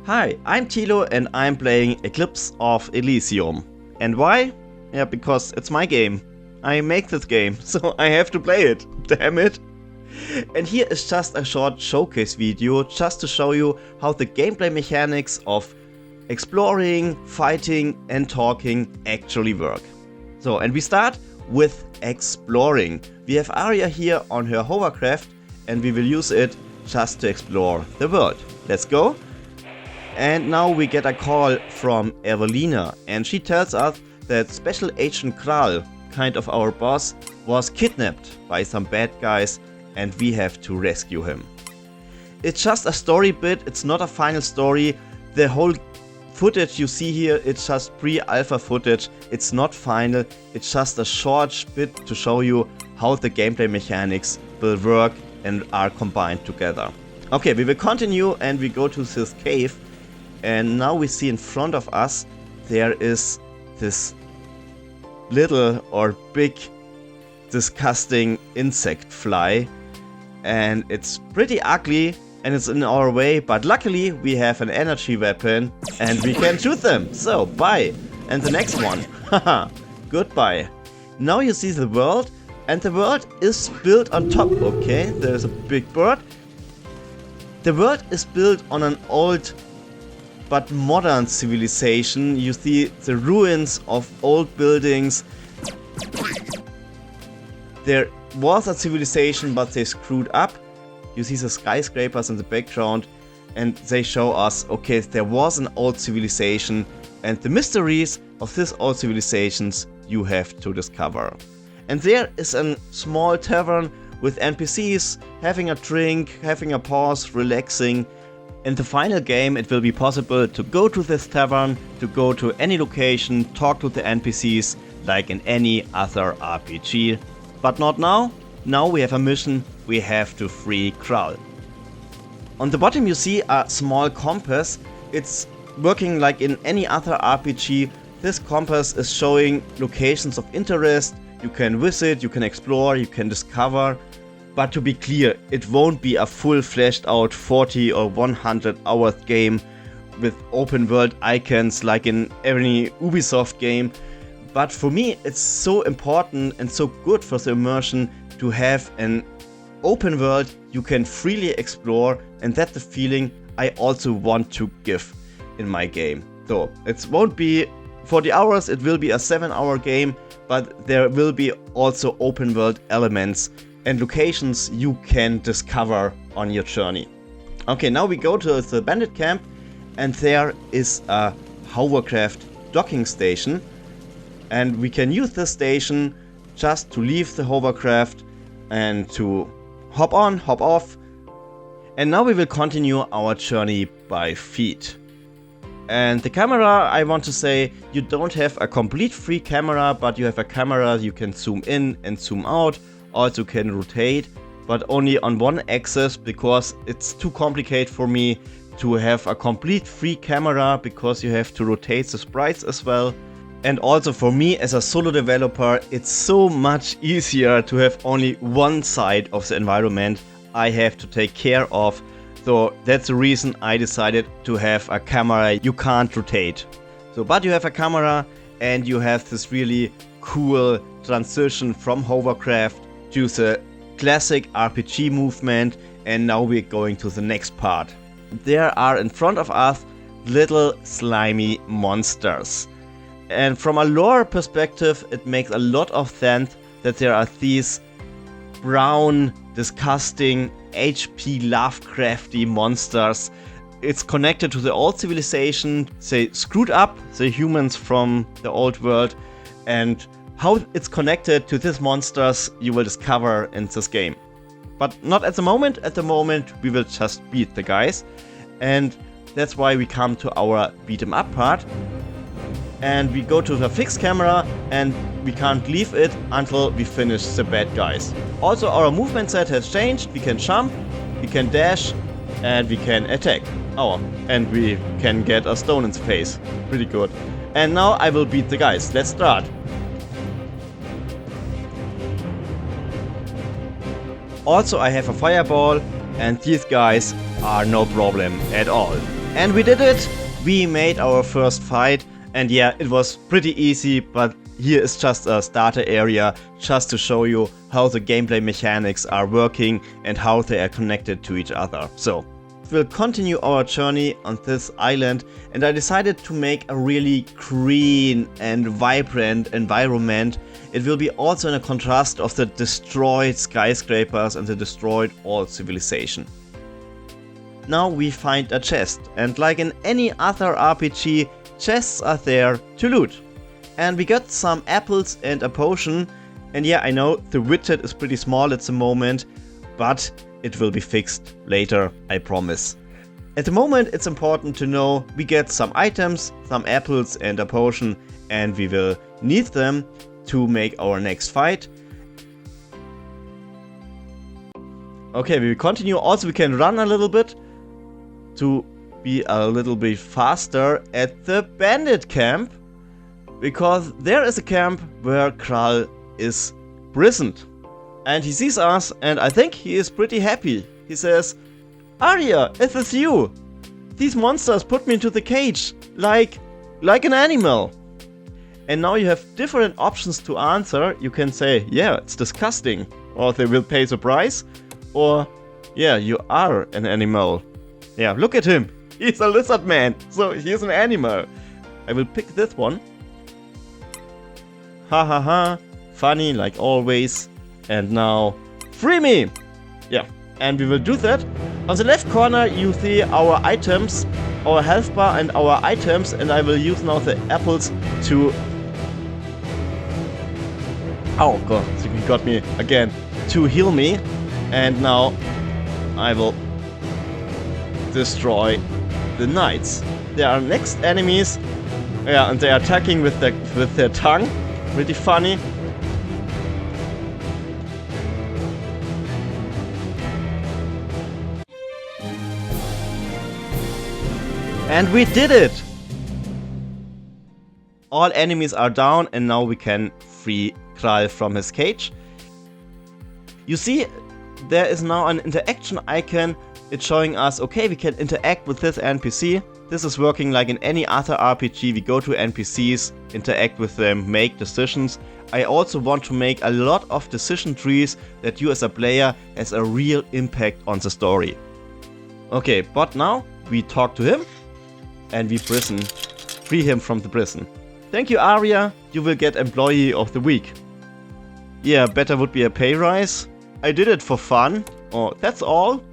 Hi, I'm Tilo and I'm playing Eclipse of Elysium. And why? Yeah, because it's my game. I make this game, so I have to play it. Damn it. And here is just a short showcase video just to show you how the gameplay mechanics of exploring, fighting and talking actually work. So, and we start with exploring. We have Arya here on her hovercraft and we will use it just to explore the world. Let's go. And now we get a call from Evelina and she tells us that Special Agent Kral, kind of our boss, was kidnapped by some bad guys and we have to rescue him. It's just a story bit, it's not a final story. The whole footage you see here, it's just pre-alpha footage, it's not final, it's just a short bit to show you how the gameplay mechanics will work and are combined together. Okay, we will continue and we go to this cave and now we see in front of us there is this little or big disgusting insect fly and it's pretty ugly and it's in our way, but luckily we have an energy weapon and we can shoot them. So, bye. And the next one. Haha, goodbye. Now you see the world and the world is built on top. Okay, there's a big bird. The world is built on an old but modern civilization. You see the ruins of old buildings. There was a civilization but they screwed up. You see the skyscrapers in the background and they show us, okay, there was an old civilization and the mysteries of this old civilizations you have to discover. And there is a small tavern with NPCs having a drink, having a pause, relaxing. In the final game it will be possible to go to this tavern, to go to any location, talk to the NPCs like in any other RPG. But not now. Now we have a mission, we have to free Kral. On the bottom you see a small compass. It's working like in any other RPG. This compass is showing locations of interest. You can visit, you can explore, you can discover. But to be clear, it won't be a full fleshed out 40 or 100 hour game with open world icons like in any Ubisoft game. But for me it's so important and so good for the immersion to have an open world you can freely explore, and that's the feeling I also want to give in my game. So it won't be 40 hours, it will be a 7-hour game, but there will be also open world elements and locations you can discover on your journey. Okay, now we go to the bandit camp and there is a hovercraft docking station and we can use this station just to leave the hovercraft and to hop on, hop off. And now we will continue our journey by feet. And the camera, I want to say, you don't have a complete free camera, but you have a camera you can zoom in and zoom out, also can rotate, but only on one axis because it's too complicated for me to have a complete free camera because you have to rotate the sprites as well. And also for me as a solo developer, it's so much easier to have only one side of the environment I have to take care of. So that's the reason I decided to have a camera you can't rotate. So, but you have a camera and you have this really cool transition from hovercraft to the classic RPG movement. And now we're going to the next part. There are in front of us little slimy monsters. And from a lore perspective, it makes a lot of sense that there are these brown, disgusting, HP Lovecrafty monsters. It's connected to the old civilization. They screwed up the humans from the old world. And how it's connected to these monsters you will discover in this game. But not at the moment. At the moment we will just beat the guys. And that's why we come to our beat 'em up part. And we go to the fixed camera and we can't leave it until we finish the bad guys. Also our movement set has changed. We can jump, we can dash and we can attack. Oh, and we can get a stone in the face. Pretty good. And now I will beat the guys. Let's start. Also I have a fireball and these guys are no problem at all. And we did it! We made our first fight, and yeah, it was pretty easy, but here is just a starter area, just to show you how the gameplay mechanics are working and how they are connected to each other. So, we'll continue our journey on this island, and I decided to make a really green and vibrant environment. It will be also in a contrast of the destroyed skyscrapers and the destroyed old civilization. Now we find a chest, and like in any other RPG, chests are there to loot. And we got some apples and a potion, and yeah, I know the widget is pretty small at the moment, but it will be fixed later, I promise. At the moment it's important to know we get some items, some apples and a potion, and we will need them to make our next fight. Okay, we will continue. Also, we can run a little bit to be a little bit faster at the bandit camp, because there is a camp where Kral is prisoned. And he sees us, and I think he is pretty happy. He says, "Arya, it is you! These monsters put me into the cage, like an animal." And now you have different options to answer. You can say, "Yeah, it's disgusting," or "They will pay the price," or "Yeah, you are an animal. Yeah, look at him. He's a lizard man, so he's an animal." I will pick this one. Ha ha ha. Funny like always. And now, free me! Yeah, and we will do that. On the left corner you see our items, our health bar and our items, and I will use now the apples to... Oh god, he got me again. To heal me. And now I will destroy the knights. They are next enemies. Yeah, and they are attacking with their tongue. Pretty funny. And we did it! All enemies are down, and now we can free Kral from his cage. You see, there is now an interaction icon. It's showing us, okay, we can interact with this NPC. This is working like in any other RPG. We go to NPCs, interact with them, make decisions. I also want to make a lot of decision trees that you as a player has a real impact on the story. Okay, but now we talk to him and we free him from the prison. Thank you, Arya. You will get Employee of the Week. Yeah, better would be a pay rise. I did it for fun. Oh, that's all?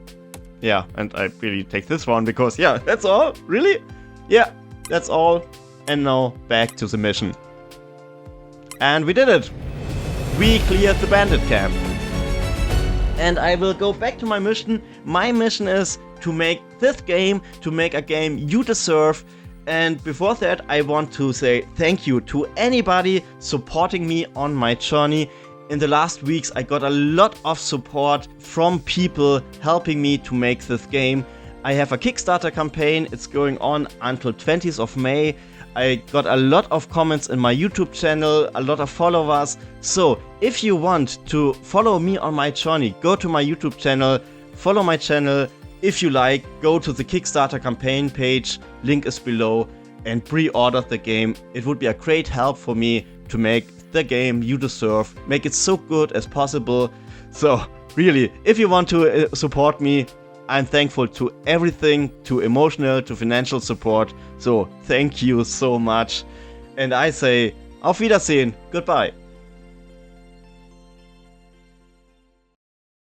Yeah, and I really take this one because, yeah, that's all? Really? Yeah, that's all. And now back to the mission. And we did it! We cleared the bandit camp. And I will go back to my mission. My mission is to make this game, to make a game you deserve. And before that, I want to say thank you to anybody supporting me on my journey. In the last weeks, I got a lot of support from people helping me to make this game. I have a Kickstarter campaign. It's going on until 20th of May. I got a lot of comments in my YouTube channel, a lot of followers. So if you want to follow me on my journey, go to my YouTube channel, follow my channel. If you like, go to the Kickstarter campaign page, link is below, and pre-order the game. It would be a great help for me to make the game you deserve, make it so good as possible. So really, if you want to support me, I'm thankful to everything, to emotional, to financial support. So thank you so much. And I say, auf Wiedersehen, goodbye.